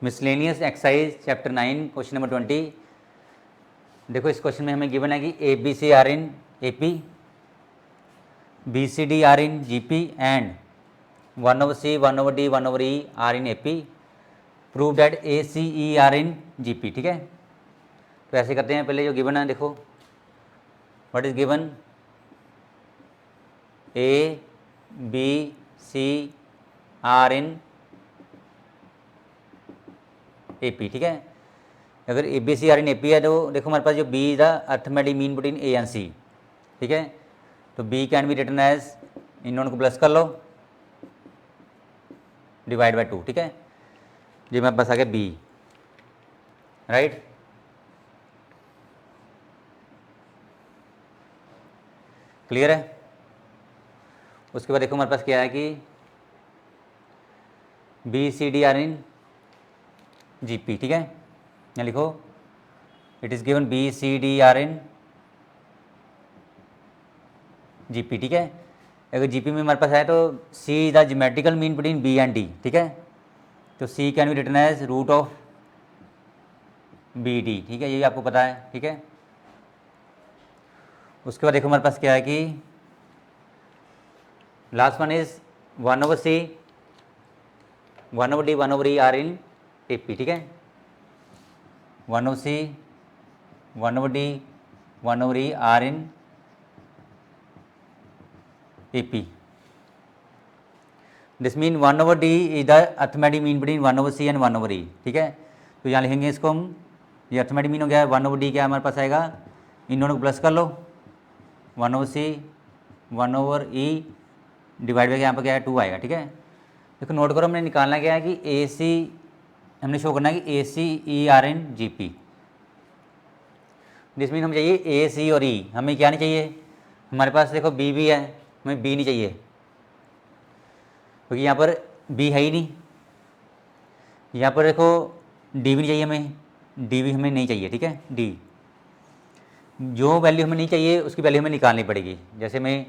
Miscellaneous exercise chapter 9 question number 20। देखो इस question में हमें गिवन है कि A B C are in A P, B C D are in G P and 1/c 1/d 1/e are in A P. Prove that A C E are in G P. ठीक है, तो ऐसे करते हैं। पहले जो given है देखो, what is given, A B C are in A P. ठीक है, अगर A B C are in A P है तो देखो हमारे पास जो B the arithmetic mean between A and C. ठीक है, तो B can be written as, इन दोनों को प्लस कर लो, डिवाइड बाय 2। ठीक है, ये मेरे पास आ गया बी, राइट। क्लियर है। उसके बाद देखो हमारे पास क्या है कि B C D are in G P. ठीक है, यहाँ लिखो it is given B C D are in G P. ठीक है, अगर जी पी में हमारे पास है तो C the geometrical mean between B and D. ठीक है, तो C can be written as root of B D. ठीक है, ये आपको पता है। ठीक है, उसके बाद देखो हमारे पास क्या है कि last one is 1/c 1/d 1/e are in A P. ठीक है, 1/c 1/d 1/e are in A P. This mean 1/d is the arithmetic mean between 1/c and 1/e। ठीक है, तो यहाँ लिखेंगे इसको हम, ये अर्थमेटिक मीन हो गया। 1/d क्या हमारे पास आएगा, इन दोनों को प्लस कर लो, 1/c 1/e डिवाइड बाई यहाँ पर क्या है 2 आएगा। ठीक है, देखो नोट करो, हमने निकालना क्या है कि ए सी, हमने शो करना है कि A C E are in G P. जिसमें हमें चाहिए ए सी और ई, हमें क्या नहीं चाहिए, हमारे पास देखो बी भी है, हमें बी नहीं चाहिए क्योंकि यहाँ पर बी है ही नहीं। यहाँ पर देखो डी भी नहीं चाहिए हमें, डी भी हमें नहीं चाहिए। ठीक है, डी जो वैल्यू हमें नहीं चाहिए उसकी वैल्यू हमें निकालनी पड़ेगी। जैसे हमें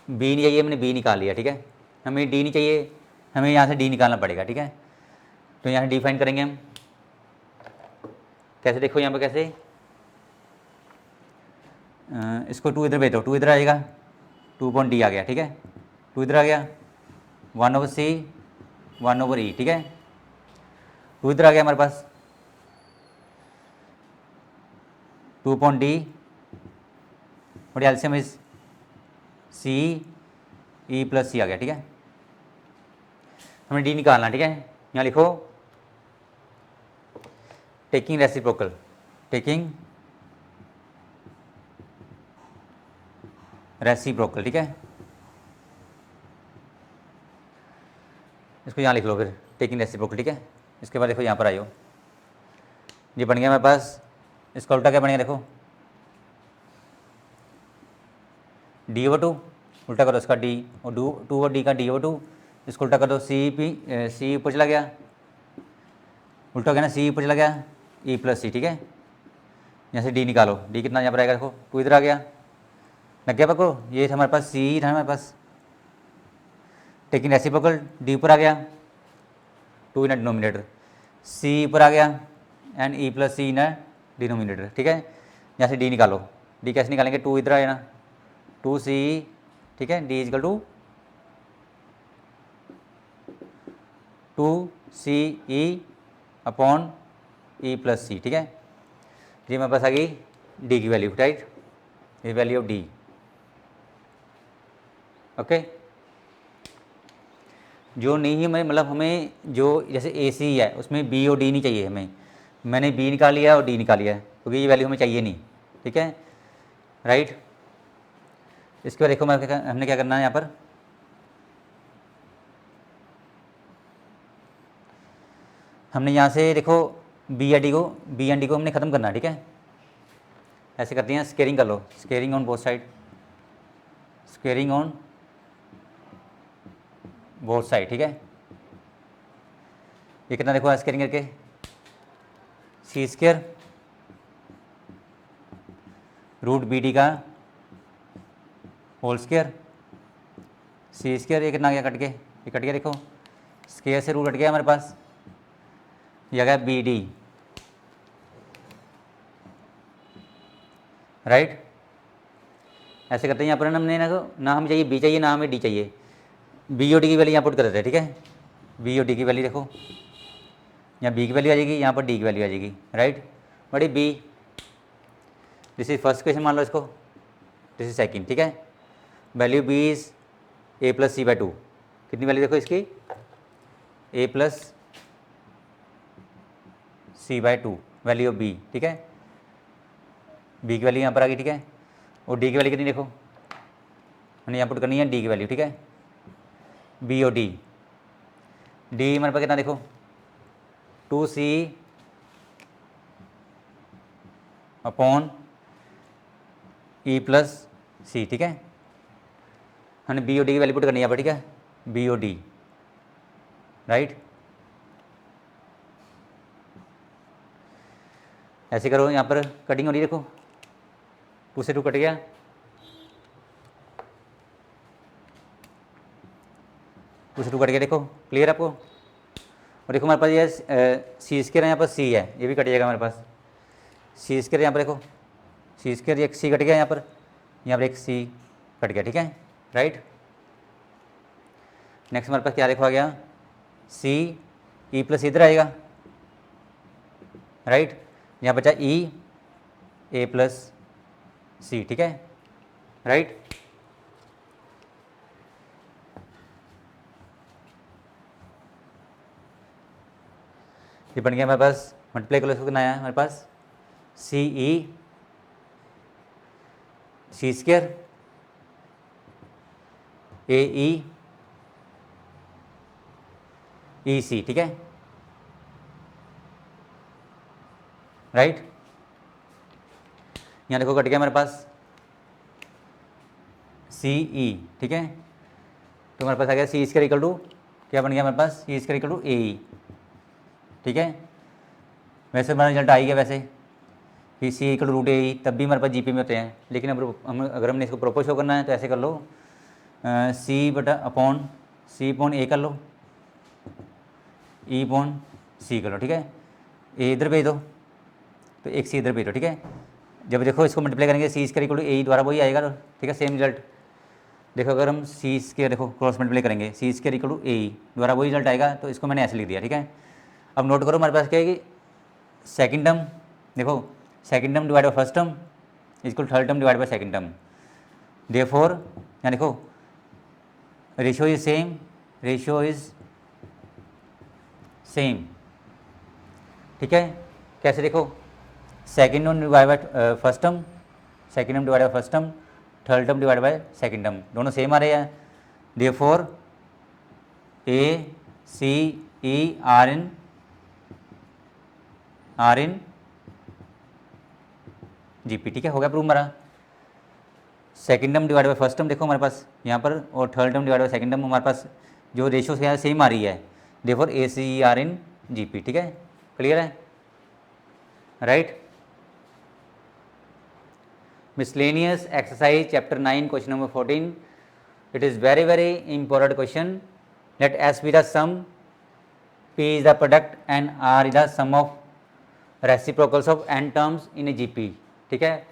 बी नहीं चाहिए, हमने बी निकाल लिया। ठीक है, हमें डी नहीं चाहिए, हमें यहाँ से डी निकालना पड़ेगा। ठीक है, तो यहाँ डिफाइन करेंगे हम कैसे, देखो यहाँ पर कैसे, इसको 2 इधर भेज दो, 2 इधर आएगा, 2/d आ गया। ठीक है, 2 इधर आ गया, 1/c 1/e। ठीक है, 2 इधर आ गया हमारे पास, 2/d और LCM is C E plus C आ गया। ठीक है, हमें डी निकालना। ठीक है, यहाँ लिखो टेकिंग रेसिप्रोकल, टेकिंग रेसिप्रोकल। ठीक है, इसको यहाँ लिख लो फिर, टेकिंग रेसिप्रोकल। ठीक है, इसके बाद देखो यहाँ पर आइयो, ये बन गया मेरे पास, इसका उल्टा क्या बनेगा, देखो d/2 उल्टा करो इसका d, और 2/d का d/2, इसको उल्टा कर दो, सी ऊपर चला गया, उल्टा हो गया ना, सी ऊपर चला गया, ई प्लस सी। ठीक है, यहाँ से डी निकालो, डी कितना यहाँ पर आएगा, देखो 2 इधर आ गया, लग गया पकड़ो, ये था हमारे पास सी था हमारे पास, टेकिंग रेसिप्रोकल, डी ऊपर आ गया, 2 इन डिनोमिनेटर, सी ऊपर आ गया and E plus C in denominator. ठीक है, यहाँ से डी निकालो, डी कैसे निकालेंगे, 2 इधर आए ना, 2c। ठीक है, D equal to 2ce upon E plus C. ठीक है, ये मेरे पास आ गई डी की वैल्यू, राइट, ये वैल्यू ऑफ डी। ओके, जो नहीं है मतलब हमें जो जैसे ए सी है उसमें बी और डी नहीं चाहिए हमें, मैंने बी निकाल लिया और डी निकाल लिया है क्योंकि ये वैल्यू हमें चाहिए नहीं। ठीक है, राइट। इसके बाद देखो हमने क्या करना है, यहाँ पर हमने यहाँ से देखो बी एंड डी को हमने ख़त्म करना है। ठीक है, ऐसे करते हैं, स्केयरिंग कर लो, squaring on both side, squaring on both side. ठीक है, ये कितना देखो स्केयरिंग करके, c² रूट बी डी का होल स्क्वायर, सी स्क्वायर, ये कितना गया कट के, ये कट गया, देखो स्क्वायर से रूट कट गया हमारे पास, ये आ गया बी डी, राइट। ऐसे करते हैं, यहाँ पर हमने ना हमें चाहिए बी चाहिए, ना हमें डी चाहिए, बी और डी की वैल्यू यहाँ पुट कर देते हैं, ठीक है। बी और डी की वैल्यू देखो, यहाँ बी की वैल्यू आ जाएगी, यहाँ पर डी की वैल्यू आ जाएगी, राइट। बड़ी B, this is first question मान लो इसको, दिस इज सेकंड, ठीक है। Value B is A plus C by two, कितनी वैल्यू देखो इसकी, A plus C by two, value of B, ठीक है। बी की वैल्यू यहाँ पर आ गई, ठीक है। और डी की वैल्यू कितनी देखो, हमने यहाँ पुट करनी है डी की वैल्यू, ठीक है। बी और डी, डी हमारे पास कितना देखो, 2c upon E plus C, ठीक है। हमने बी और डी की वैल्यू पुट करनी है यहाँ पर, ठीक है, बी और डी, राइट। ऐसे करो, यहाँ पर कटिंग हो रही है देखो, 2 से 2 कट गया, देखो क्लियर आपको। और देखो हमारे पास ये सी स्क्वायर है, यहाँ पर सी है, ये भी कट जाएगा हमारे पास, सी स्क्वायर यहाँ पर देखो, सी स्क्वायर एक सी कट गया, यहाँ पर एक सी कट गया, ठीक है, राइट। नेक्स्ट हमारे पास क्या देखो आ गया, सी ई प्लस इधर आएगा, राइट। यहाँ बचा ई ए प्लस सी, ठीक है, राइट। ये बन गया हमारे पास, मल्टीप्लाई करो, इसको कितना आया हमारे पास, सी ई सी स्क्वायर ए ई सी, ठीक है, राइट। यहाँ देखो कट गया हमारे पास सी ई, ठीक है। तो हमारे पास आ गया सी स्क्वायर इक्वल टू, क्या बन गया हमारे पास, सी स्क्वायर इक्वल टू ए ई, ठीक है। वैसे हमारा रिजल्ट आ ही गया वैसे कि सी इक्वल रूट ए ई, तब भी हमारे पास जीपी में होते हैं, लेकिन अब अगर हमने इसको प्रॉपर शो करना है तो ऐसे कर लो, सी बटा अपॉन सी अपॉन ए कर लो, ई अपॉन सी कर लो, ठीक है। ए इधर भेज दो, तो एक सी इधर भेज दो, ठीक है। जब देखो इसको मल्टीप्लाई करेंगे सी स्क्वायर इक्वल टू ए द्वारा वही आएगा, ठीक है, सेम रिजल्ट। देखो अगर हम सी स्क्वायर देखो क्रॉस मल्टीप्लाई करेंगे, सी स्क्वायर इक्वल टू ए द्वारा वही रिजल्ट आएगा, तो इसको मैंने ऐसे लिख दिया, ठीक है। अब नोट करो हमारे पास क्या है कि सेकंड टर्म, देखो second term divide by first term equal third term divide by second term, therefore यहाँ देखो रेशियो इज सेम, ठीक है। कैसे देखो, second term divide by first term, second term divide by first term, third term divide by second term, दोनों same आ रहे हैं, therefore A C E are in GP, ठीक है, हो गया प्रूव हमारा। Second term divide by first term देखो हमारे पास यहाँ पर, और third term divide by second term हमारे पास जो रेशियो है सेम आ रही है, therefore A C E are in GP, ठीक है, क्लियर है, right. Miscellaneous exercise chapter 9 question number 14, it is very important question. Let S be the sum, P is the product and R is the sum of reciprocals of n terms in a GP, ठीक है।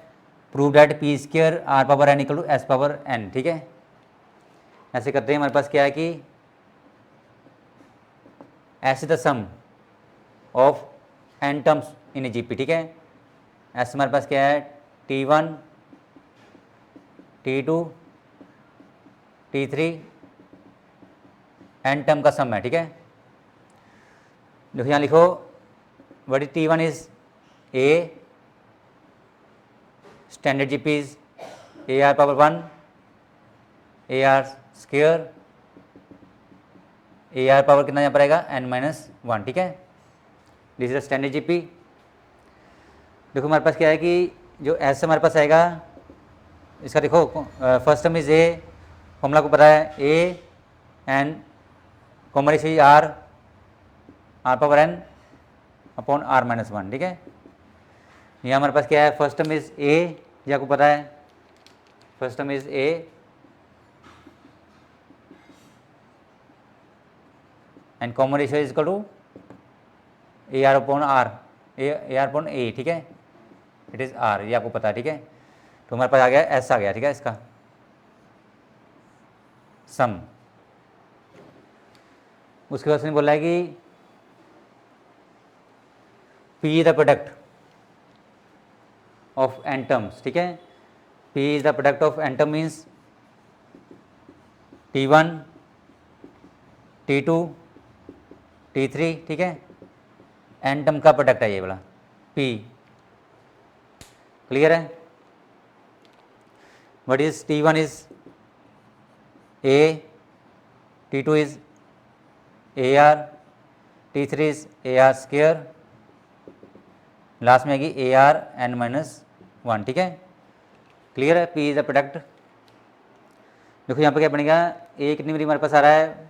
Prove that P square R power n equal to S power n, ठीक है। ऐसे करते हैं, हमारे पास क्या है कि S is the sum of n terms in a GP, ठीक है। S हमारे पास क्या है, T1 T2 T3 n term का सम है, ठीक है। देखो यहाँ लिखो, what is T1 is A, standard GP is AR power 1 AR square, AR power कितना यहाँ पर आएगा n-1, ठीक है। This is standard GP. देखो हमारे पास क्या है कि जो S हमारे पास आएगा, इसका देखो first term is A, formula को पता है A N common ratio R power n upon R-1, ठीक है। यहाँ हमारे पास क्या है, फर्स्ट टर्म इज ए, ये आपको पता है, first term is A and common ratio is equal to A R upon R, A R upon A, ठीक है, इट इज़ आर, ये आपको पता है, ठीक है। तो हमारे पास आ गया एस आ गया, ठीक है, इसका सम। उसके बाद उसने बोला है कि P is the product of N terms, ठीक है, P is the product of N term means T1 T2 T3, ठीक है, एन टर्म का प्रोडक्ट है ये वाला P, क्लियर है। What is T1 is A, T2 is AR, T3 is AR square, last में आएगी AR n-1, ठीक है, क्लियर है। P is the product. देखो यहाँ पे क्या बनेगा, ए कितनी बारी हमारे पास आ रहा है,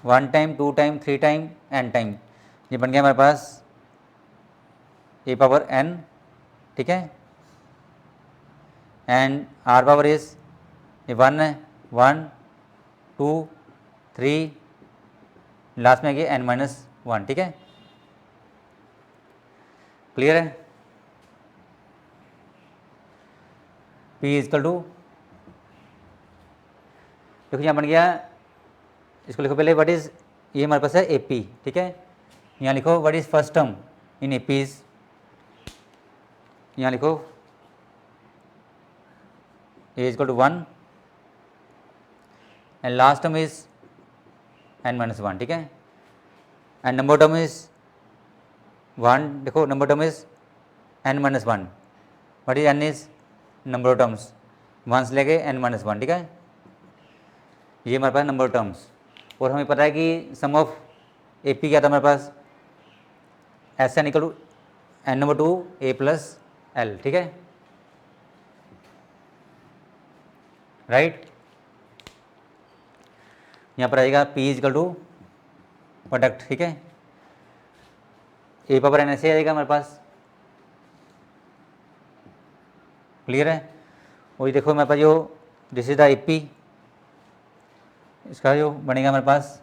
1 time 2 time 3 time n time, ये बन गया हमारे पास a पावर n, ठीक है, एंड r पावर इज ये 1 है, 1 2 3, लास्ट में आएगी n-1, ठीक है, क्लियर है। P इजकल टू, देखो यहाँ बन गया, इसको लिखो पहले, व्हाट इज, ये हमारे पास है ए पी, ठीक है, यहाँ लिखो what is first term in A Ps, यहाँ लिखो A equal to 1 and last term is n-1, ठीक है, एंड नंबर टर्म इज 1, देखो number term is n-1, what is n is number of terms, 1 से लेके n-1, ठीक है, ये हमारे पास नंबर ऑफ टर्म्स। और हमें पता है कि सम ऑफ ए पी क्या था हमारे पास, S N equal to n/2 a plus L, ठीक है, राइट। यहाँ पर आएगा P इजकल टू प्रोडक्ट, ठीक है, ए पावर एन ऐसे आएगा हमारे पास, क्लियर है। और ये देखो हमारे पास जो this is the A P, इसका जो बनेगा हमारे पास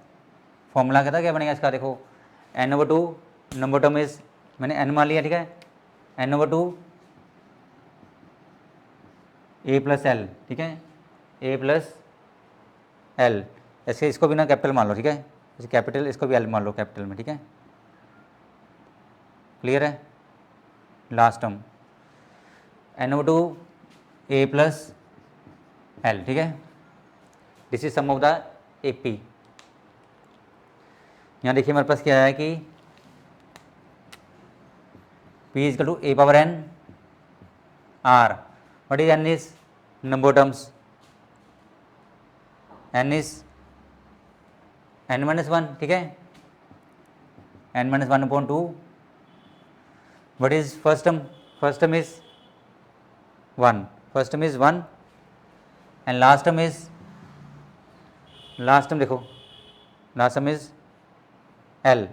फॉर्मूला क्या था, क्या बनेगा इसका, देखो n/2 नंबर टर्म इज, मैंने n मान लिया, ठीक है, n/2 a प्लस एल, ठीक है, a प्लस एल, ऐसे इसको भी ना कैपिटल मान लो, ठीक है, जैसे कैपिटल, इसको भी एल मान लो कैपिटल में, ठीक है, क्लियर है। Last term n/2 a plus L, ठीक है, this is sum of the A P. यहाँ देखिए हमारे पास क्या है कि P equal to a power n r, what is n is number terms, n is n-1, ठीक है, n-1/2, what is first term, first term is 1, first term is 1 and last term is, last term देखो, last term is L,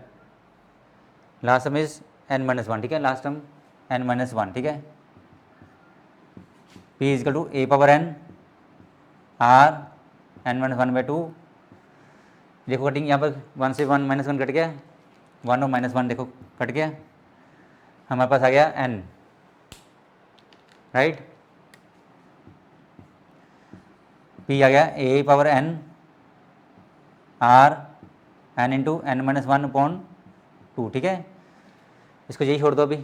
last term is n-1, ठीक है, last term n-1, ठीक है, P equal to a power n r n-1/2, देखो cutting यहाँ पर 1 से 1 -1 cut गया, 1 और -1 देखो कट गया, हमारे पास आ गया n, राइट, P आ गया a power n r n into n-1/2, ठीक है, इसको यही छोड़ दो अभी,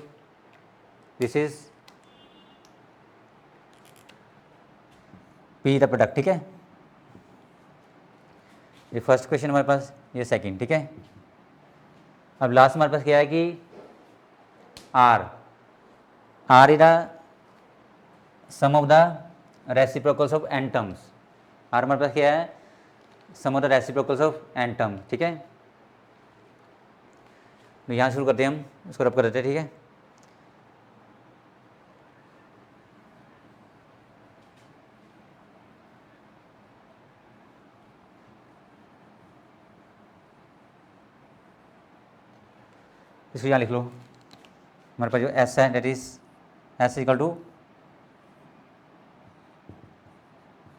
this is P the product, ठीक है, ये फर्स्ट क्वेश्चन हमारे पास, ये सेकंड, ठीक है। अब लास्ट हमारे पास क्या है कि R is the sum of the reciprocals of n terms, R हमारे पास क्या है, sum of the reciprocals of n term, ठीक है, तो यहाँ शुरू करते हैं हम, इसको रब कर देते हैं, ठीक है, इसको यहाँ लिख लो, हमारे पास जो S है that is S equal to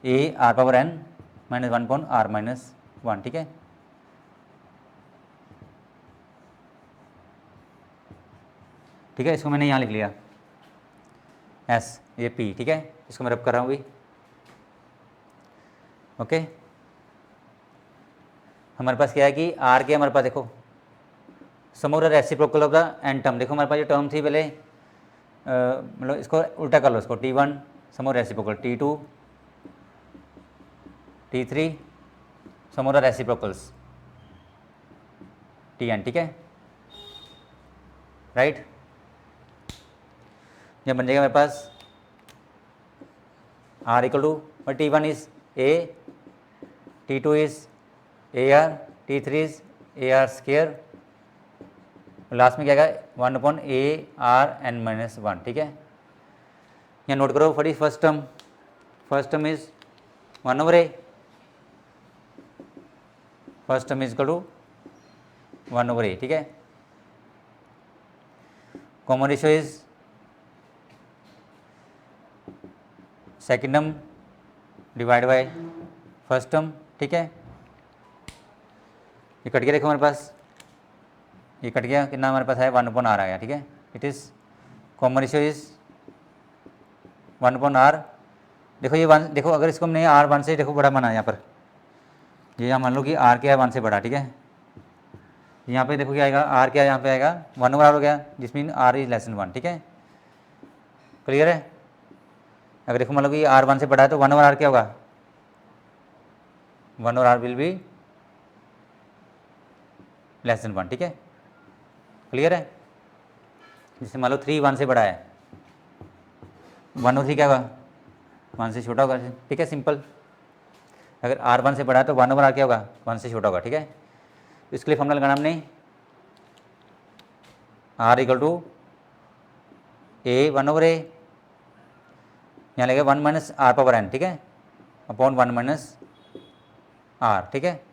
a r power n -1/r-1, ठीक है, ठीक है, इसको मैंने यहाँ लिख लिया एस, ये पी, ठीक है, इसको मैं रब कर रहा हूँ अभी। ओके, हमारे पास क्या है कि आर के हमारे पास देखो sum of the reciprocal of the N term, देखो हमारे पास जो टर्म थी पहले मतलब इसको उल्टा कर लो, इसको T1 sum of reciprocal, T2 T3 sum of the reciprocals Tn, ठीक है, राइट। जब बन जाएगा मेरे पास R equal to T1 is A, T2 is AR, T3 is AR square, last में क्या आएगा 1/ARn-1, ठीक है। यहाँ नोट करो फटी first term is 1/A, first term is equal to 1/A, ठीक है। Common ratio is second term divide by first term, ठीक है। ये कट गया, देखो हमारे पास ये कट गया, कितना हमारे पास है 1/R आ गया, ठीक है। It is common ratio is 1/R। देखो ये 1, देखो अगर इसको हमने R 1 से देखो बड़ा माना यहाँ पर, ये यहाँ मान लो कि R क्या है 1 से बड़ा, ठीक है। यहाँ पे देखो क्या आएगा, R क्या यहाँ पे आएगा 1/R हो गया, जिस mean R is less than 1, ठीक है, क्लियर है। अगर देखो मान लो कि R 1 से बड़ा है तो 1/R क्या होगा, 1/R will be less than 1, ठीक है, क्लियर है। जैसे मान लो 3 1 से बड़ा है, 1/3 क्या होगा 1 से छोटा होगा, ठीक है, सिंपल। अगर R 1 से बड़ा है तो 1/R क्या होगा 1 से छोटा होगा, ठीक है। इसके लिए फॉर्मूला लगाना हमने R equal to A 1/A, यहाँ लगेगा 1 - R पावर n, ठीक है, अपॉन 1 - R, ठीक है।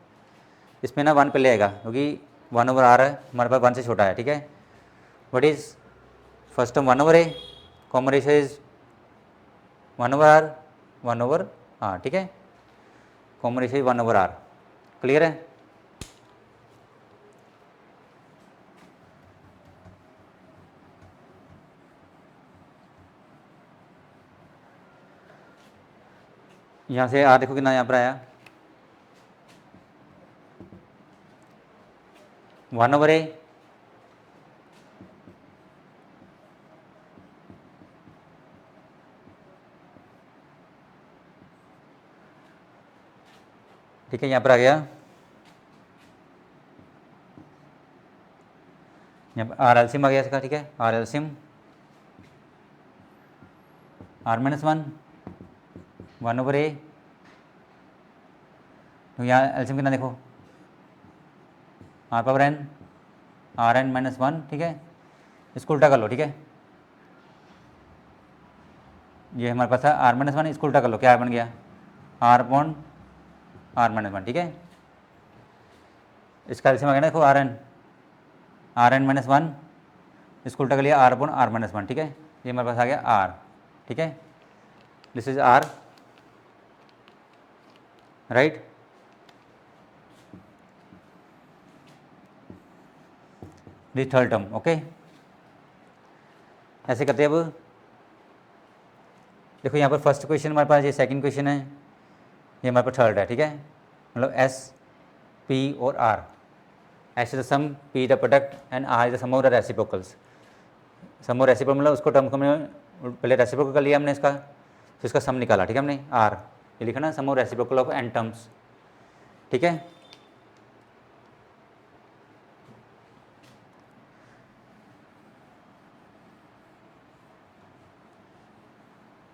इसमें ना 1 पहले आएगा क्योंकि 1/R है हमारे पास 1 से छोटा है, ठीक है। What is first term 1/A, common ratio is 1/R, ठीक है, कॉमन रेशियो 1/R, क्लियर है। यहाँ से R देखो कितना यहाँ पर आया 1/A, ठीक है, यहाँ पर आ गया, यहाँ पर R एल्सियम आ गया इसका, ठीक है, R एल्सियम R-1 1/A, तो यहाँ एल्सियम कितना देखो R पावर n Rn-1, ठीक है, इसको उल्टा कर लो, ठीक है, ये हमारे पास है R-1, इसको उल्टा कर लो, क्या बन गया R/R-1, ठीक है। इसका एल्सियम आ गया ना देखो Rn-1, इसको उल्टा कर लिया R/R-1, ठीक है, ये हमारे पास आ गया R, ठीक है, this is R, right. This third term, okay, ऐसे करते हैं। अब देखो यहाँ पर फर्स्ट क्वेश्चन हमारे पास, ये सेकंड क्वेश्चन है, ये हमारे पास थर्ड है, ठीक है। मतलब S P और R, S is the sum, P the product and R is the sum of the reciprocals. Sum of reciprocal मतलब उसको टर्म को हमने पहले रेसिप्रोकल कर लिया हमने इसका, तो इसका सम निकाला, ठीक है, हमने R ये लिखा ना, sum of reciprocal of n terms, ठीक है।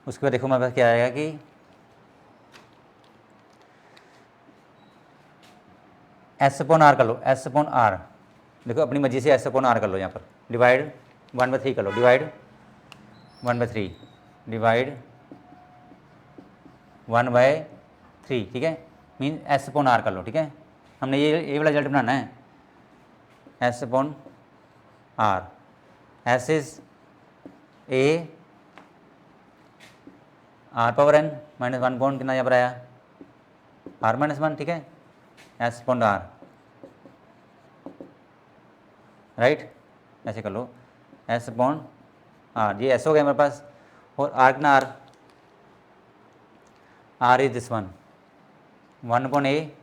उसके बाद देखो हमारे पास क्या आएगा कि S/R कर लो, S/R, देखो अपनी मर्जी से S/R कर लो, यहाँ पर डिवाइड 1/3 कर लो, डिवाइड 1/3 डिवाइड 1/3, ठीक है, मीन S/R कर लो, ठीक है। हमने ये वाला रिजल्ट बनाना है, S/R, S is A R power n -1 point कितना यहाँ पर आया R-1, ठीक है, S/R, राइट, ऐसे कर लो। एस अपॉन आर, ये एस हो गया हमारे पास। और आर कितना R is this one upon A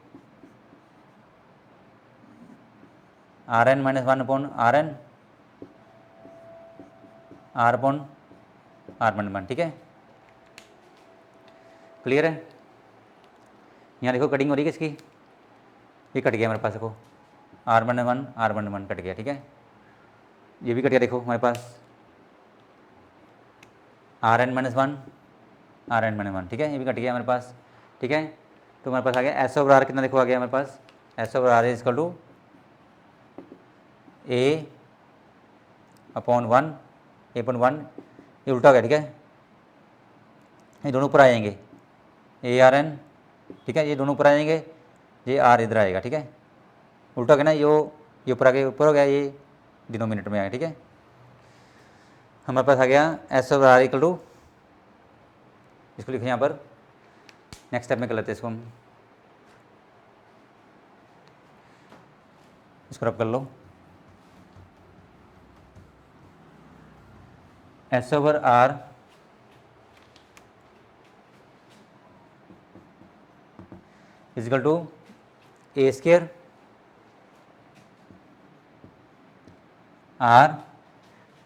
R N minus one upon R N R upon R minus one, ठीक है, क्लियर है। यहाँ देखो कटिंग हो रही है किसकी, ये कट गया हमारे पास, देखो R minus one R minus one cut गया, ठीक है, ये भी कट गया, देखो हमारे पास R N minus one R N minus one, ठीक है, ये भी कट गया हमारे पास, ठीक है। तो हमारे पास आ गया एस ओवर आर कितना, देखो आ गया हमारे पास S over R is equal to A upon one, A upon one, ये उल्टा हो गया, ठीक है, ये दोनों ऊपर आ जाएंगे, ए आर एन, ठीक है, ये दोनों ऊपर आ जाएंगे, ये आर इधर आएगा, ठीक है, उल्टा हो गया ना, ये ऊपर आ गया, ऊपर हो गया, ये डिनोमिनेटर में आएगा, ठीक है। हमारे पास आ गया S over R equal to, इसको लिखे यहाँ पर, नेक्स्ट स्टेप में कर लेते हैं इसको हम, इसको रब कर लो, S over R equal to A square R,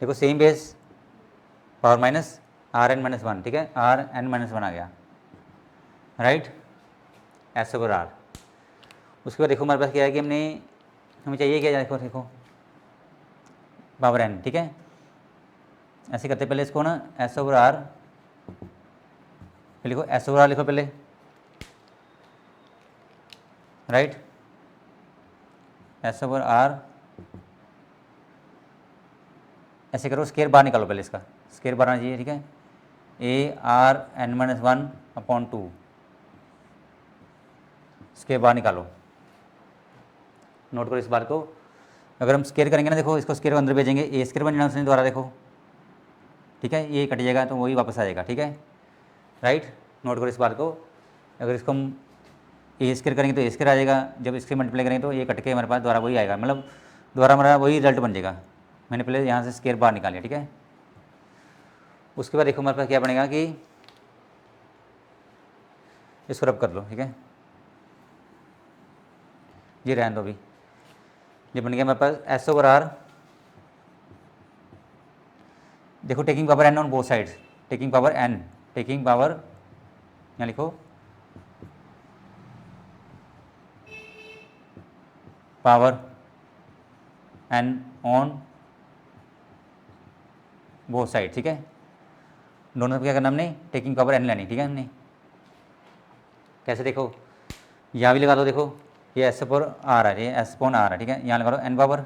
देखो same base power minus R N minus one, ठीक है, आर एन माइनस वन आ गया, राइट, एस ओवर आर। उसके बाद देखो हमारे पास क्या है कि हमें चाहिए क्या, देखो देखो पावर एन, ठीक है, ऐसे करते पहले इसको ना, एस ओवर आर लिखो, एस ओवर आर लिखो पहले, राइट, एस ओवर आर, ऐसे करो, स्केयर बाहर निकालो पहले, इसका स्केयर बाहर आना चाहिए, ठीक है, A R N minus one upon two, square बाहर निकालो, नोट करो इस बात को, अगर हम स्केयर करेंगे ना, देखो इसको स्केयर अंदर भेजेंगे, ए स्केयर बन जाना उसने द्वारा, देखो, ठीक है, ये कट जाएगा तो वही वापस आ जाएगा, ठीक है, राइट, नोट करो इस बात को, अगर इसको हम ए स्केयर करेंगे तो ए स्केयर आ जाएगा, जब इसके मल्टीप्लाई करेंगे तो ये कट के हमारे पास द्वारा वही आएगा, मतलब द्वारा हमारा वही रिजल्ट बन जाएगा। मैंने पहले यहाँ से स्केयर बाहर निकालिया, ठीक है। उसके बाद देखो हमारे पास क्या बनेगा कि इसको रब कर लो, ठीक है, ये रहने दो अभी, ये बन गया हमारे पास एस ओवर आर, देखो taking power N on both sides, taking power N, taking power, यहाँ लिखो power N on both side, ठीक है, दोनों क्या करना हमने, टेकिंग पावर एन लेनी, ठीक है, हमने कैसे, देखो यहाँ भी लगा दो, देखो ये एस पर आ रहा है, ये एस पॉन आ रहा है, ठीक है, यहाँ लगा लो एन पावर,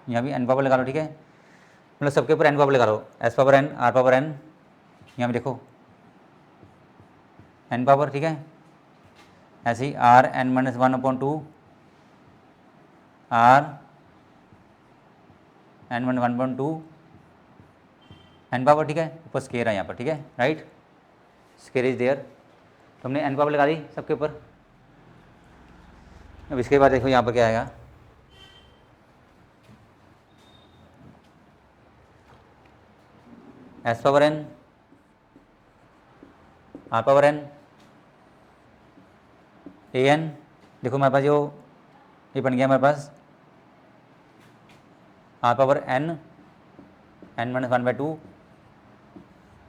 यहाँ भी एन पावर लगा लो, ठीक है, मतलब सबके ऊपर एन पावर लगा लो, S power N R power N, यहाँ भी देखो एन पावर, ठीक है, ऐसे ही R N minus one upon two R N minus one upon two N power, ठीक है, ऊपर स्केयर है यहाँ पर, ठीक है, राइट, स्केयर इज देयर, तो हमने एन पावर लगा दी सबके ऊपर। अब इसके बाद देखो यहाँ पर क्या आएगा, S power N R power N A N, देखो हमारे पास जो ये बन गया हमारे पास R power N N minus one by two,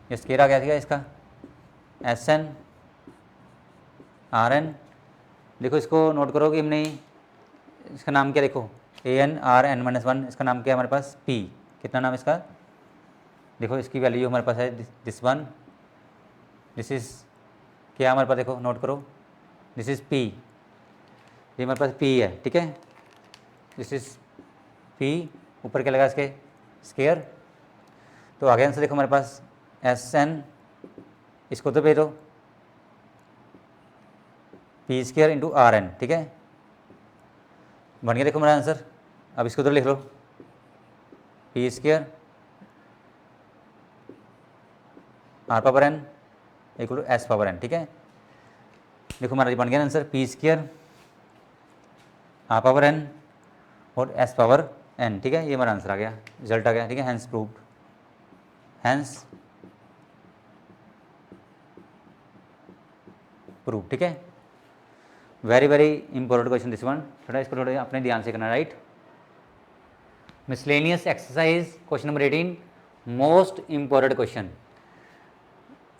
ये स्केयर आ गया, ठीक है, इसका एस एन आर एन, देखो इसको नोट करो कि हमने इसका नाम क्या, देखो A N R N minus one, इसका नाम क्या है हमारे पास पी, कितना नाम इसका, देखो इसकी वैल्यू हमारे पास है दिस वन, दिस इज क्या हमारे पास, देखो नोट करो, दिस इज पी, ये हमारे पास पी है, ठीक है, दिस इज पी, ऊपर क्या लगा इसके स्केयर, तो आगे आंसर देखो हमारे पास एस एन, इसको तो भेज दो P square into R N, ठीक है, बन गया देखो हमारा आंसर। अब इसको तो लिख लो P square R power N equal to S power N, ठीक है, देखो हमारा बन गया answer P square R power N और एस पावर n, ठीक है, ये हमारा आंसर आ गया, रिजल्ट आ गया, ठीक है, हैंस प्रूव्ड, हैंस प्रूव, ठीक है। Very very important question this one, थोड़ा इसको थोड़ा अपने ध्यान से करना, right. Miscellaneous exercise question number 18, most important question.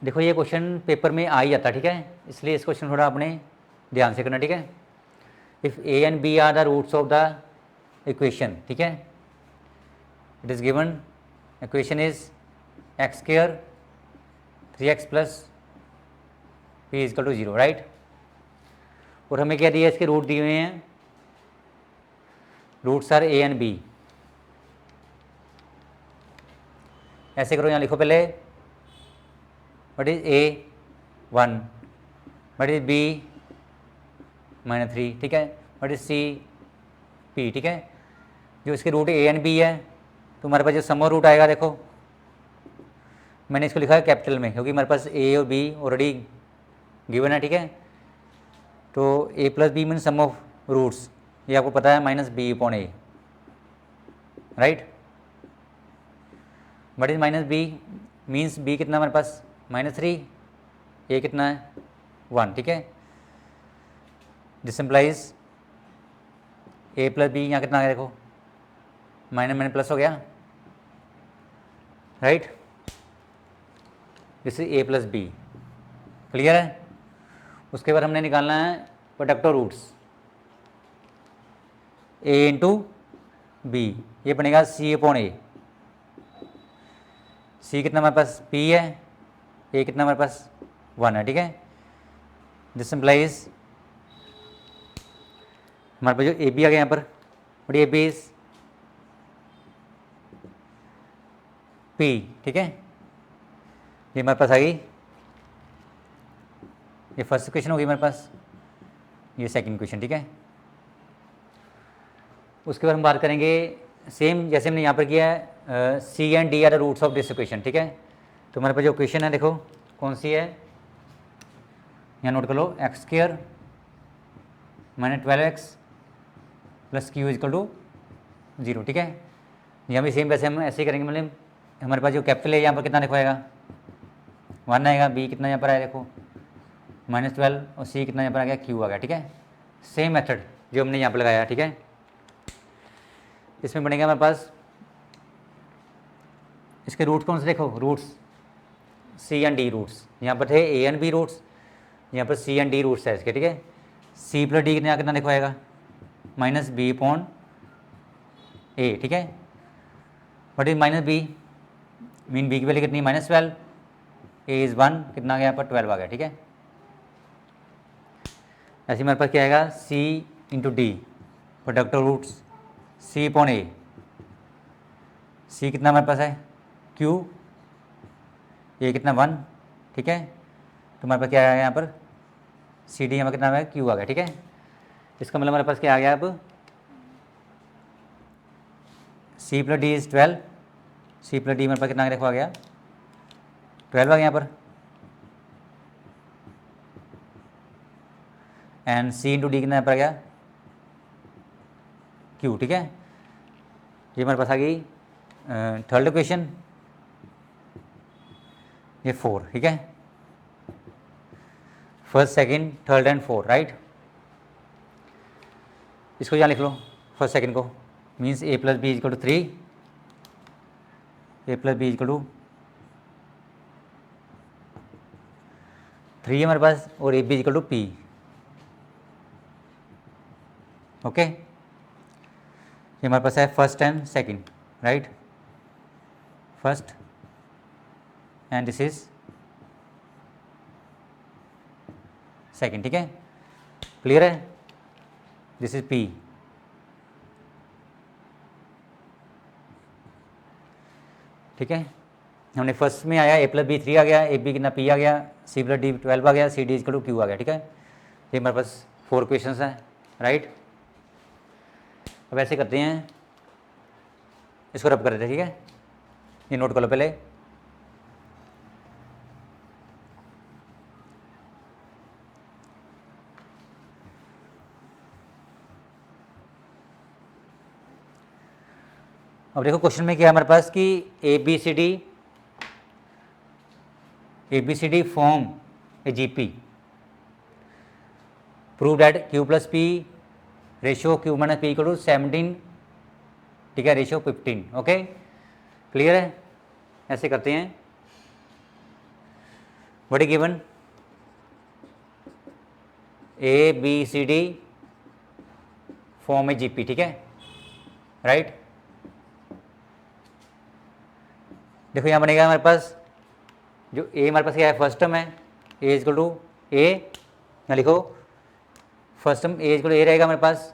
देखो ये क्वेश्चन पेपर में आ ही जाता है, ठीक है, इसलिए इस क्वेश्चन थोड़ा अपने ध्यान से करना, ठीक है। If a and b are the roots of the equation, ठीक है, it is given equation is X square 3x plus p equal to 0, right. और हमें क्या दिया, इसके रूट दिए हुए हैं, roots are a and b। ऐसे करो, यहाँ लिखो पहले what is a 1, what is b -3, ठीक है, व्हाट इज c p, ठीक है। जो इसके रूट a एंड b है, तो हमारे पास जो सम रूट आएगा, देखो मैंने इसको लिखा है कैपिटल में, क्योंकि हमारे पास a और b ऑलरेडी गिवन है, ठीक है। तो a plus B mean sum of roots, ये आपको पता है, -b/a, right. What is -b means b कितना हमारे पास -3, a कितना है 1, ठीक है। This implies a plus B, यहाँ कितना आ गया, देखो माइनस माइनस प्लस हो गया, right. This is a plus B, clear है। उसके बाद हमने निकालना है product of roots, a into B, ये बनेगा c/a। c कितना हमारे पास p है, a कितना हमारे पास 1 है, ठीक है। दिस इम्प्लाइज हमारे पास जो ए बी आ गया यहाँ पर, but A B is p, ठीक है। ये हमारे पास आ गई, ये फर्स्ट क्वेश्चन होगी हमारे पास, ये सेकंड क्वेश्चन, ठीक है। उसके बाद हम बात करेंगे सेम जैसे हमने यहाँ पर किया है, C and D are the roots of this equation, ठीक है। तो हमारे पास जो क्वेश्चन है, देखो कौन सी है, यहाँ नोट कर लो, X square -12x plus Q equal to 0, ठीक है। यहाँ भी सेम वैसे हम ऐसे ही करेंगे, मतलब हमारे पास जो कैपिटल है यहाँ पर कितना लिखवाएगा 1 आएगा, बी कितना यहाँ पर आया, देखो -12, और सी कितना यहाँ पर आ गया, क्यू आ गया, ठीक है। सेम मेथड जो हमने यहाँ पर लगाया, ठीक है। इसमें बनेगा हमारे पास, इसके रूट कौन से, देखो roots C and D roots, यहाँ पर थे ए एंड बी रूट्स, यहाँ पर सी एंड डी रूट्स है इसके, ठीक है। सी प्लस डी कितना लिखवाएगा -b/a, ठीक है। What is -b mean b की वैल्यू कितनी है -12, a इज़ 1, कितना आ गया यहाँ पर 12 आ गया, ठीक है। ऐसे हमारे पास क्या आएगा, c into D, product of roots c/a, c कितना हमारे पास है q, a कितना 1, ठीक है। तो हमारे पास क्या आया यहाँ पर सी डी, यहाँ पर कितना आ गया, q आ गया, ठीक है। इसका मतलब हमारे पास क्या आ गया, अब c plus D is 12, c plus D हमारे पास कितना देखो आ गया 12 आ गया यहाँ पर, एंड c इंटू डी कितना यहाँ पर आ गया q, ठीक है। ये हमारे पास आ गई थर्ड इक्वेशन, ये 4, ठीक है। First second third and 4, right. इसको यहाँ लिख लो, फर्स्ट सेकंड को, means a plus B equal to 3, a plus B equal to 3 हमारे पास, और a B equal to p, okay. ये हमारे पास है first and second, right, first and this is second, ठीक है। क्लियर है, दिस इज p, ठीक है। हमने फर्स्ट में आया a प्लस बी 3 आ गया, ए बी कितना p आ गया, c प्लस डी 12 आ गया, C D equal to q आ गया, ठीक है। ये हमारे पास 4 क्वेश्चंस हैं, राइट। अब ऐसे करते हैं, इसको रब कर देते हैं, ठीक है। ये नोट कर लो पहले, अब देखो क्वेश्चन में क्या है हमारे पास कि A B C D form A G P, prove that Q plus P ratio Q minus P equal to 17, ठीक है, रेशियो 15। ओके, क्लियर है? ऐसे करते हैं। What is given? A B C D form A GP, ठीक है, right. देखो यहाँ बनेगा हमारे पास जो ए हमारे पास क्या है, फर्स्ट टर्म है, ए इक्वल टू ए, यहाँ लिखो first term A equal to A रहेगा हमारे पास।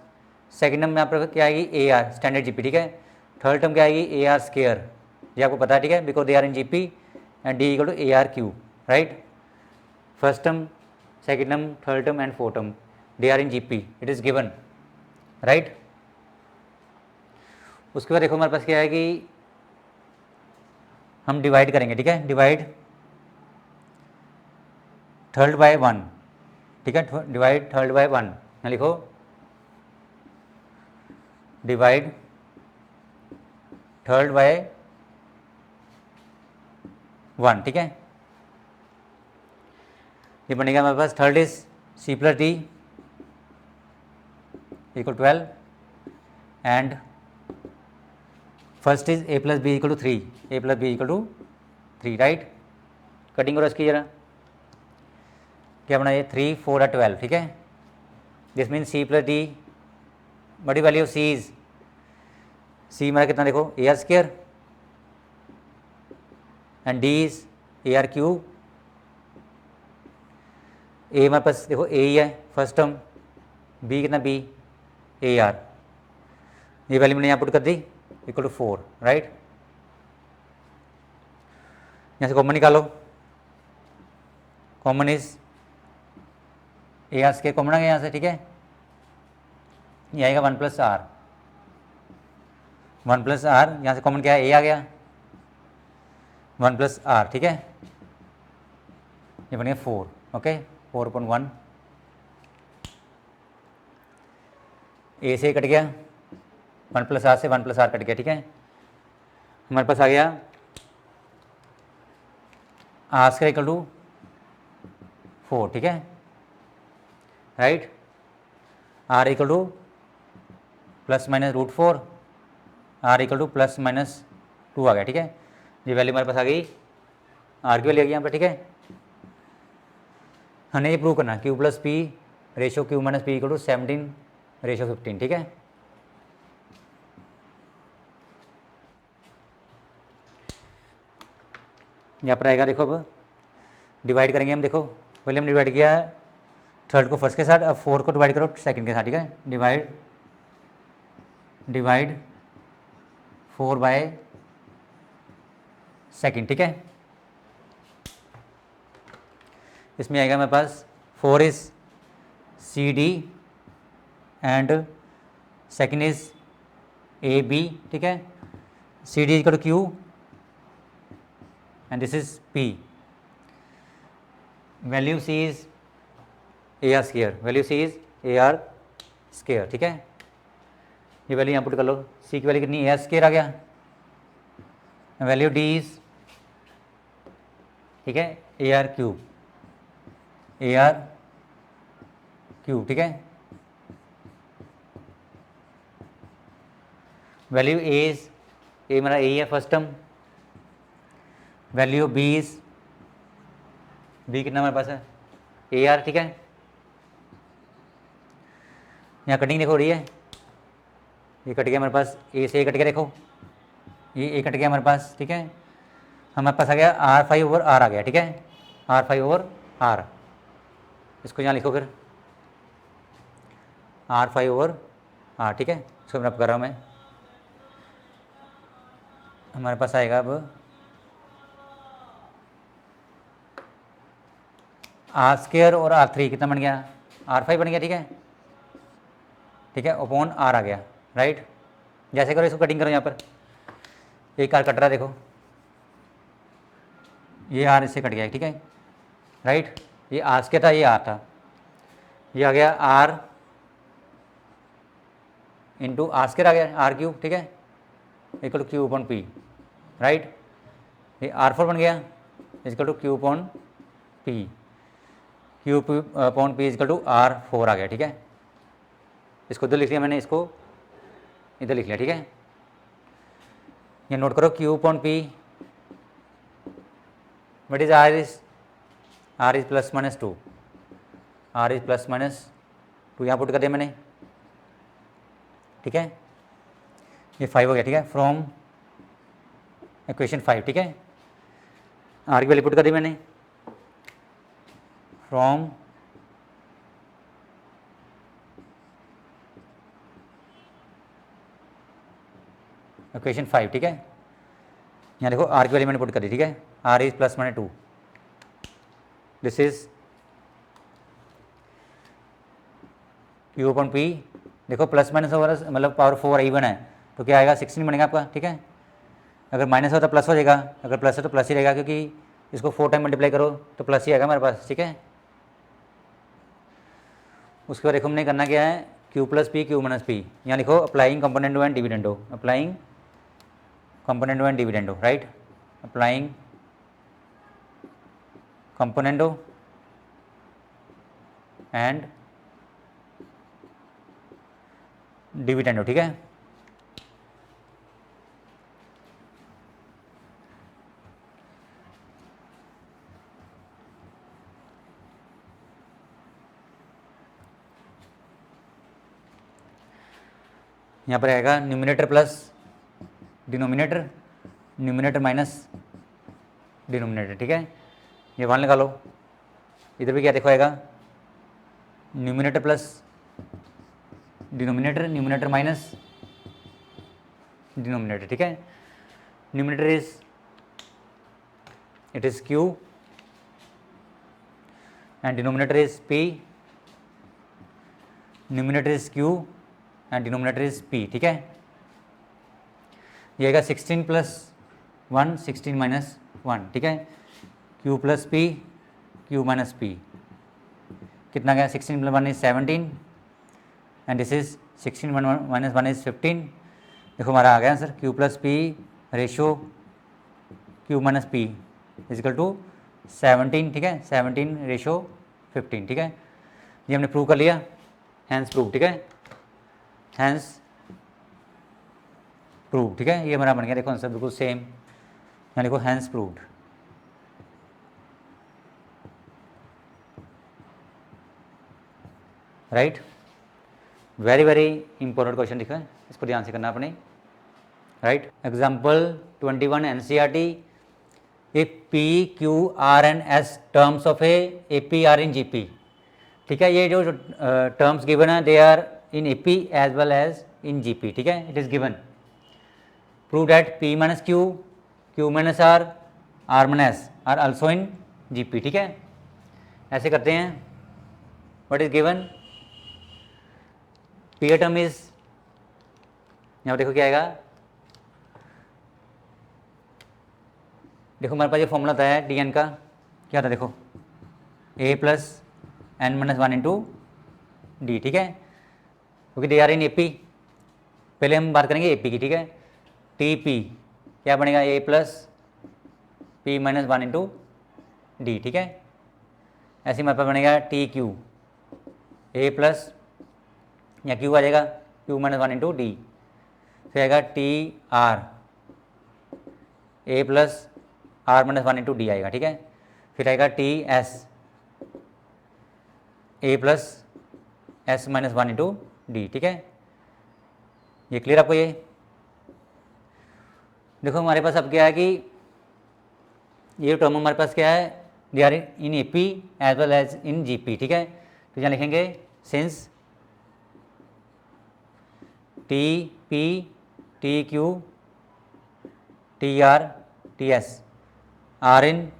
सेकंड टर्म में यहाँ पर क्या आएगी, ए आर स्टैंडर्ड जीपी, ठीक है। थर्ड टर्म क्या आएगी, ए आर स्केयर, ये आपको पता है, ठीक है, because they are in GP and D equal to A R Q, right. First term, second term, third term and fourth term, they are in GP, it is given, right. उसके बाद देखो हमारे पास क्या है कि हम डिवाइड करेंगे, ठीक है, डिवाइड थर्ड बाय 1, ठीक है, डिवाइड थर्ड बाय 1, यहाँ लिखो डिवाइड थर्ड बाय 1, ठीक है। ये बनेगा हमारे पास, third is C plus D equal 12 and first is A plus B equal to 3, A plus B equal to 3, right. Cutting करो इसकी जरा, क्या बना ये 3 4 और 12, ठीक है। This mean C plus D, बड़ी वैल्यू सी इज, सी हमारा कितना देखो, A R square and D is A R cube. A हमारे पास देखो ए ही है फर्स्ट टर्म, बी कितना बी ए आर, ये वैल्यू मैंने यहाँ पुट कर दी इक्वल टू 4, राइट। यहाँ से कॉमन निकालो, common is A R square common आ गया यहाँ से, ठीक है। ये आएगा 1 प्लस आर, 1 प्लस आर, यहाँ से कॉमन क्या है, ए आ गया 1 प्लस आर, ठीक है। ये बन गया 4, ओके, 4/1, ए से कट गया, 1 प्लस आर से 1 प्लस आर कट गया, ठीक है। हमारे पास आ गया आर स्क्वायर इक्वल टू 4, ठीक है, right. R equal to plus minus √4, R equal to plus minus 2 आ गया, ठीक है। ये वैल्यू हमारे पास आ गई, आर की वैल्यू आ गई यहाँ पर, ठीक है। हमें ये प्रूव करना है Q plus P ratio Q minus P equal to 17 ratio 15, ठीक है। यहाँ पर आएगा, देखो अब डिवाइड करेंगे हम, देखो पहले हमने डिवाइड किया है थर्ड को फर्स्ट के साथ, अब 4 को डिवाइड करो सेकंड के साथ, ठीक है। डिवाइड 4 बाय सेकंड, ठीक है। इसमें आएगा मेरे पास 4 is C D and second is A B, ठीक है। C D equal to Q and this is P, value C is A R square, value C is A R square, ठीक है। ये वैल्यू यहाँ पुट कर लो, सी की value कितनी, ए R square आ गया, वैल्यू डी इज, ठीक है, A R cube, A R cube, ठीक है। वैल्यू ए इज, ए मेरा ए है first term, value B is, B कितना हमारे पास है ए आर, ठीक है। यहाँ कटिंग देखो हो रही है, ये कट गया हमारे पास, ए से ए कट गया, देखो ये ए कट गया हमारे पास, ठीक है। हमारे पास आ गया R5/R आ गया, ठीक है, R5/R, इसको यहाँ लिखो फिर R5/R, ठीक है। इसको मैं कर रहा हूँ मैं, हमारे पास आएगा अब आर स्क्वायर और R3 कितना बन गया, R5 बन गया, ठीक है, ठीक है, अपॉन आर आ गया, राइट। जैसे करो इसको कटिंग करो, यहाँ पर एक आर कट रहा है, देखो ये आर इससे कट गया, ठीक है, राइट। ये आर स्क्वायर था, ये आर था, ये आ गया आर इंटू आर स्क्वायर आ गया, आर क्यूब, ठीक है। Equal to Q upon P, right. ये R4 बन गया equal to Q upon P, Q upon P equal to R4 आ गया, ठीक है। इसको इधर लिख लिया मैंने, इसको इधर लिख लिया, ठीक है। ये नोट करो Q upon P what is R is plus minus to, R is plus minus to, यहाँ पुट कर दिया मैंने, ठीक है। ये 5 हो गया, ठीक है, फ्रॉम इक्वेशन 5, ठीक है। आर की वैल्यू पुट कर दी मैंने, फ्रॉम इक्वेशन 5, ठीक है। यहाँ देखो आर की वैल्यू मैंने पुट कर दी, ठीक है। R is plus minus two, this is Q upon P, देखो प्लस माइनस होगा मतलब पावर 4 इवन है तो क्या आएगा 16 बनेगा आपका, ठीक है। अगर माइनस हो तो प्लस हो जाएगा, अगर प्लस है तो प्लस ही रहेगा, क्योंकि इसको 4 टाइम मल्टीप्लाई करो तो प्लस ही आएगा हमारे पास, ठीक है। उसके बाद देखो हमने करना क्या है, Q plus P Q minus P, यहाँ लिखो applying componendo and dividendo, applying componendo and dividendo, right. Applying componendo and dividendo, ठीक है। यहाँ पर आएगा numerator plus denominator, numerator minus denominator, ठीक है। ये 1 लगा लो, इधर भी क्या देखो आएगा numerator plus denominator, numerator minus denominator, ठीक है। Numerator is it is Q and denominator is P, numerator is Q and denominator is P, ठीक है। ये आएगा 16 प्लस 1 16 माइनस 1, ठीक है। Q plus P Q minus P कितना गया, 16 plus 1 is 17 and this is 16 minus 1 is 15। देखो हमारा आ गया answer, Q plus P ratio Q minus P equal to 17, ठीक है। 17 रेशियो 15, ठीक है। ये हमने प्रूव कर लिया, हैंस प्रूव, ठीक है, हैंस प्रूव, ठीक है। ये हमारा बन गया, देखो आंसर बिल्कुल सेम, यहाँ लिखो hence proved, right. Very very important question लिखा है, इसको ध्यान से करना अपने, right. Example 21 NCERT, if P Q R and S terms of A P are in GP, ठीक है। ये जो टर्म्स गिवन है they are in A P as well as in GP, ठीक है। It is given, prove that P minus Q Q minus R R minus R also in GP, ठीक है। ऐसे करते हैं, what is given, P term is, यहाँ देखो क्या आएगा, देखो हमारे पास ये फॉर्मूला था डी एन का, क्या था देखो, A plus N minus 1 into D, ठीक है, क्योंकि दे आर इन ए पी। पहले हम बात करेंगे ए पी की, ठीक है। टी पी क्या बनेगा, A plus P minus 1 into D, ठीक है। ऐसे हमारे पास बनेगा टी क्यू, ए प्लस या क्यू आ जाएगा क्यू माइनस 1 इंटू डी, फिर आएगा T R A plus R minus 1 into D आएगा, ठीक है। फिर आएगा T S A plus S minus 1 into D, ठीक है। ये क्लियर आपको, ये देखो हमारे पास अब क्या है कि ये टर्म हमारे पास क्या है, they are in A P as well as in G P, ठीक है। तो यहाँ लिखेंगे since T P T Q T R T S are in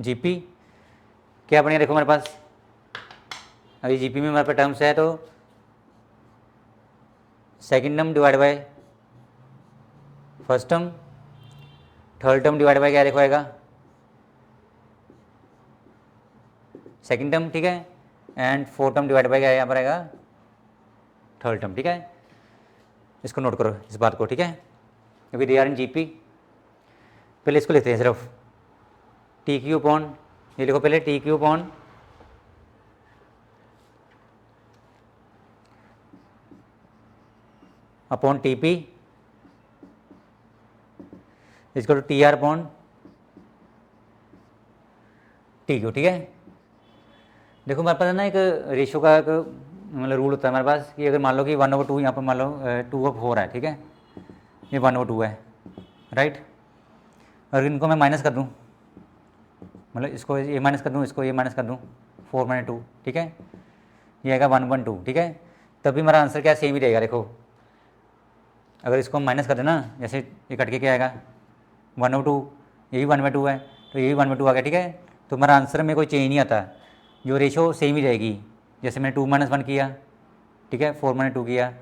G P, क्या बनेगा देखो हमारे पास, अभी जी पी में हमारे पास टर्म्स है तो second term divide by first term, third term divide bye क्या देखो आएगा सेकेंड टर्म, ठीक है। And fourth term divide bye क्या यहाँ पर आएगा थर्ड टर्म, ठीक है। इसको नोट करो इस बात को, ठीक है, क्योंकि दे आर इन जीपी। पहले इसको लिखते हैं सिर्फ टी क्यू अपॉन, ये लिखो पहले T Q upon upon T P इसको T R upon T Q, ठीक है। देखो हमारे पास है ना एक रेशियो का एक मतलब रूल होता है हमारे पास कि अगर मान लो कि 1/2 यहाँ पर मान लो 2/4 है, ठीक है, ये 1/2 है, राइट। अगर इनको मैं माइनस कर दूँ, मतलब इसको ये माइनस कर दूँ, इसको ये माइनस कर दूँ, 4/2, ठीक है, ये आएगा 1/2, ठीक है, तभी हमारा आंसर क्या सेम ही रहेगा। देखो अगर इसको हम माइनस कर देना, जैसे ये कट के क्या आएगा 1/2, ये भी 1/2 है, तो ये भी 1/2 आ गया, ठीक है। तो हमारा आंसर में कोई चेंज नहीं आता, जो रेशो सेम ही रहेगी। जैसे मैंने 2 - 1 किया, ठीक है, 4/2 किया,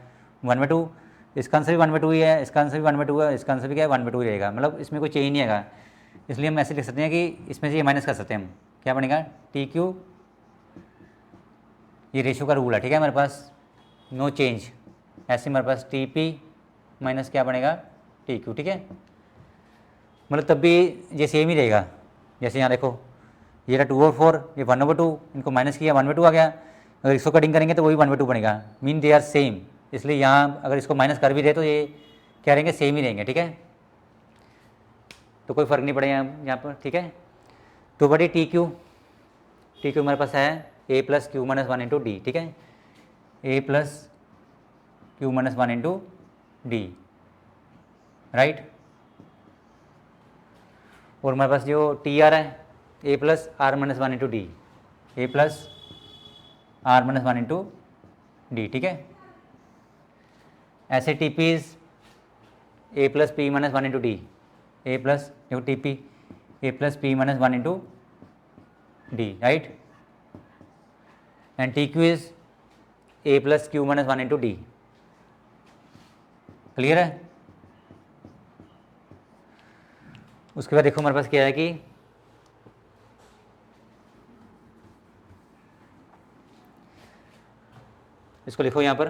1/2, इसका आंसर भी 1/2 ही है, इसका आंसर भी 1/2 है, इसका आंसर भी क्या है 1/2 ही रहेगा, मतलब इसमें कोई चेंज नहीं आएगा। इसलिए हम ऐसे लिख सकते हैं कि इसमें से ये माइनस कर सकते हैं हम, क्या बनेगा टी क्यू, ये रेशियो का रूल है, ठीक है, हमारे पास नो चेंज। ऐसे हमारे पास टी पी माइनस क्या बनेगा टी क्यू, ठीक है, मतलब तब भी ये सेम ही रहेगा। जैसे यहाँ देखो ये रहा 2/4, ये 1/2, इनको माइनस किया 1/2 आ गया, अगर इसको कटिंग करेंगे तो वही 1/2 बनेगा, मीन दे आर सेम। इसलिए यहाँ अगर इसको माइनस कर भी रहे तो ये क्या रहेंगे सेम ही रहेंगे, ठीक है, तो कोई फ़र्क नहीं पड़ेगा यहाँ पर, ठीक है। तो बड़ी टी क्यू हमारे पास है a + q - 1 × d, ठीक है, a + q - 1 × d, राइट। और हमारे पास जो टी आर है a + r - 1 × d, a + r - 1 × d, ठीक है। ऐसे T P is a + p - 1 × d, a plus देखो T P a + p - 1 × d, right, and T Q is a + q - 1 × d, clear है। उसके बाद देखो हमारे पास क्या है कि इसको लिखो यहाँ पर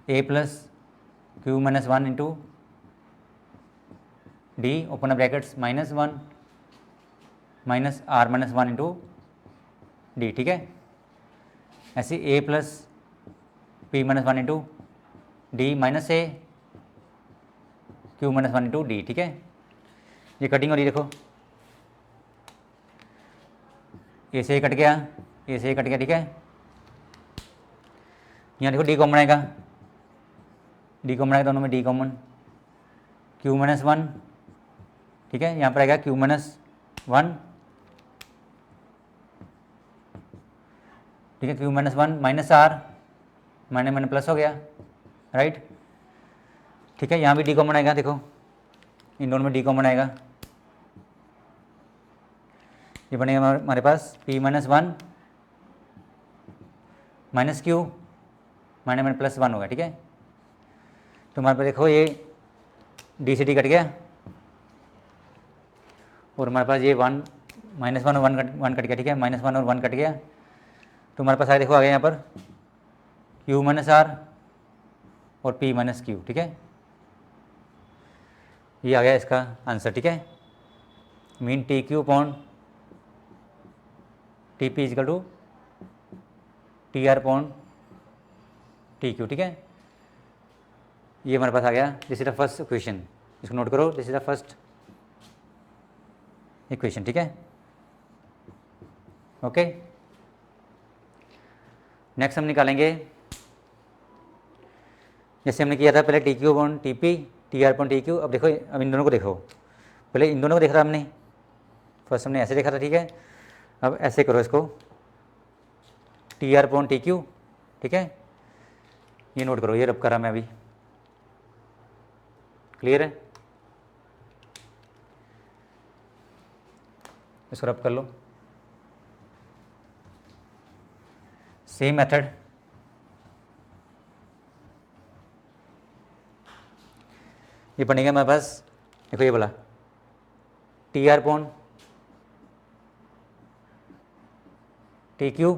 a + q - 1 × d open brackets -1 - r - 1 × d, ठीक है। ऐसे a + p - 1 × d minus a q - 1 × d, ठीक है। ये कटिंग हो रही देखो, ए से कट गया, ए से कट गया, ठीक है। यहाँ देखो डी कॉमन आएगा, डी कॉमन आएगा, दोनों में डी कॉमन, q - 1, ठीक है, यहाँ पर आएगा q - 1, ठीक है, q - 1 माइनस आर मैंने प्लस हो गया, राइट, ठीक है। यहाँ भी डी कॉमन आएगा, देखो इन दोनों में डी कॉमन आएगा, ये बनेगा हमारे पास p - 1 माइनस q मैंने +1 होगा, ठीक है। तो हमारे पास देखो ये डी से डी कट गया और हमारे पास ये 1 -1 और 1 कट गया, ठीक है, -1 और 1 कट गया, तो हमारे पास आगे देखो आ गया यहाँ पर q - r और p - q, ठीक है, ये आ गया इसका आंसर, ठीक है, mean T Q upon T P equal to T R upon T Q, ठीक है। ये हमारे पास आ गया, this is the first equation, इसको नोट करो, this is the first equation, ठीक है, ओके। नेक्स्ट हम निकालेंगे, जैसे हमने किया था पहले T Q upon T P T R upon T Q. अब देखो, अब इन दोनों को देखो, पहले इन दोनों को देखा था हमने, फर्स्ट हमने ऐसे देखा था, ठीक है, अब ऐसे करो इसको T R upon T Q, ठीक है, ये नोट करो, ये रब करा मैं अभी, क्लियर है, इसको रब कर लो। सेम मेथड, ये बनेगा हमारे पास, देखो ये बोला T R upon T Q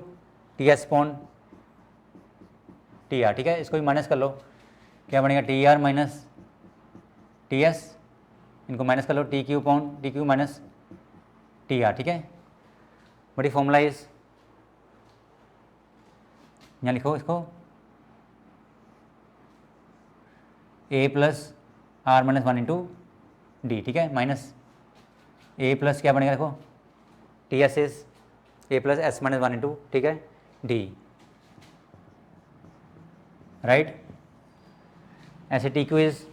T S upon T R, ठीक है। इसको भी माइनस कर लो, क्या बनेगा T R minus T S, इनको माइनस कर लो, T Q upon T Q minus T R, ठीक है। बड़ी फॉर्मूला इज, यहाँ लिखो इसको A plus R minus one into D, ठीक है, माइनस ए प्लस क्या बनेगा देखो T S is A plus S minus one into, ठीक है, डी, राइट। ऐसे T Q is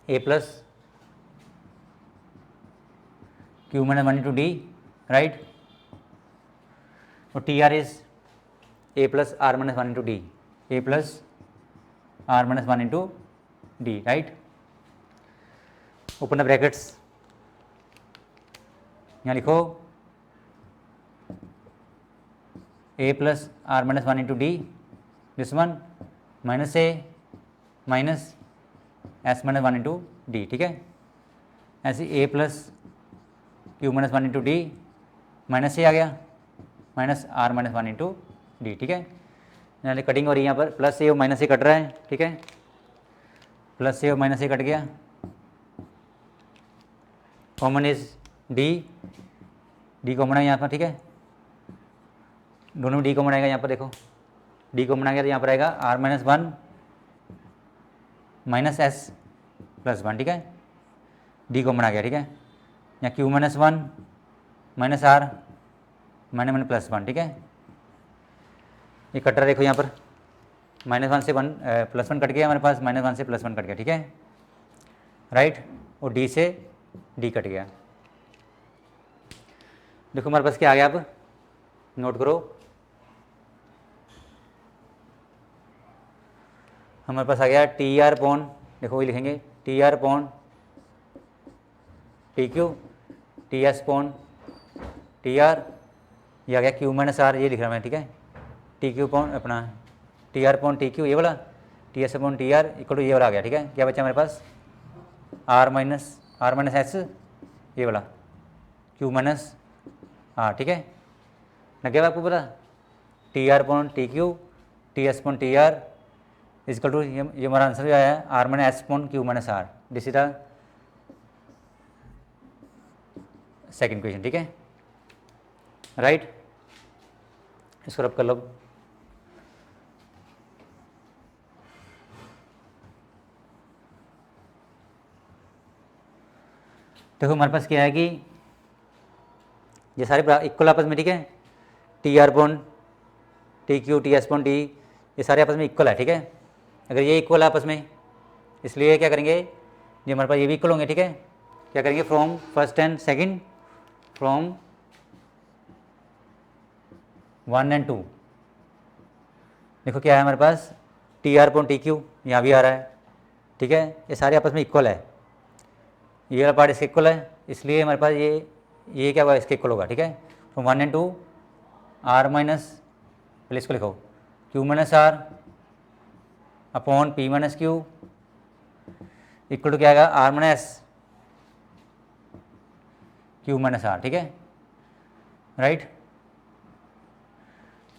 A plus Q minus one into D, right. और T R is A plus R minus one into D, A plus R minus one into D, right. Open the brackets, यहाँ लिखो A plus R minus one into D, this one minus A minus S minus one into D, ठीक है। ऐसे A plus Q minus one into D, minus ए आ गया minus R minus one into D, ठीक है। यहाँ cutting हो रही है, यहाँ पर प्लस ए और माइनस ए कट रहा है, ठीक है, प्लस ए और माइनस ए कट गया, common is D, D common है यहाँ पर, ठीक है, दोनों में डी कॉमन आएगा, यहाँ पर देखो डी कॉमन आ गया तो यहाँ पर आएगा R minus one minus S plus one, ठीक है, डी कॉमन आ गया, ठीक है। यहाँ Q minus one minus R minus one plus one, ठीक है। ये कट रहा देखो यहाँ पर माइनस वन से वन प्लस वन कट गया हमारे पास, माइनस वन से प्लस वन कट गया, ठीक है, राइट। और डी से डी कट गया। देखो हमारे पास क्या आ गया, अब नोट करो, हमारे पास आ गया टी आर पॉन, देखो वही लिखेंगे T R upon T Q, T S upon T R, ये आ गया क्यू माइनस आर, ये लिख रहा मैं, ठीक है, टी क्यू पॉन अपना T R upon T Q, ये वाला T S upon T R equal to ये वाला आ गया, ठीक है। क्या बचा हमारे पास आर माइनस एस, ये वाला क्यू माइनस आर, ठीक है, लग गया आपको पता, T R upon T Q T S upon T R equal to, ये हमारा आंसर भी आया है R minus S upon Q minus R, this is the second question, ठीक है, राइट। इसको रब कर लो, देखो हमारे पास क्या है कि ये सारे इक्वल आपस में, ठीक है, T R upon T Q T S upon T, ये सारे आपस में इक्वल है, ठीक है। अगर ये इक्वल है आपस में, इसलिए क्या करेंगे, ये हमारे पास ये भी इक्वल होंगे, ठीक है। क्या करेंगे from first and second, from one and two, देखो क्या है हमारे पास T R upon T Q यहाँ भी आ रहा है, ठीक है, ये सारे आपस में इक्वल है, ये वाला पार्ट इसके इक्वल है, इसलिए हमारे पास ये क्या होगा इसके इक्वल होगा, ठीक है। From one and two R minus, पहले इसको लिखो Q minus R upon P minus Q equal to क्या आएगा R minus Q minus R, ठीक है, राइट।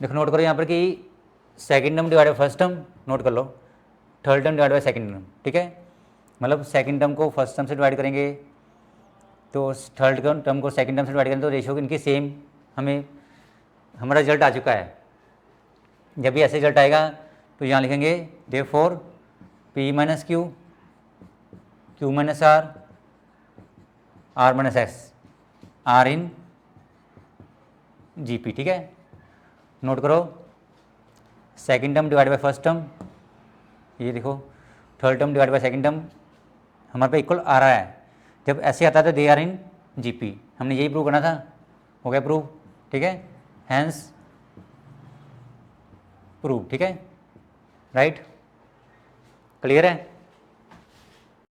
देखो नोट करो यहाँ पर कि second term divide by first term, note कर लो, third term divide by second term, ठीक है, मतलब सेकंड टर्म को फर्स्ट टर्म से डिवाइड करेंगे तो थर्ड टर्म को सेकंड टर्म से डिवाइड करेंगे तो रेशियो इनकी सेम, हमें हमारा रिजल्ट आ चुका है। जब भी ऐसे रिजल्ट आएगा तो यहाँ लिखेंगे therefore P minus Q Q minus R minus S are in G P, ठीक है। नोट करो second term divide by first term, ये देखो third term divide by second term हमारे पे इक्वल आ रहा है, जब ऐसे आता है तो दे आर इन जी पी, हमने यही प्रूव करना था, हो गया प्रूव, ठीक है, हैंस प्रूव, ठीक है, राइट, क्लियर है।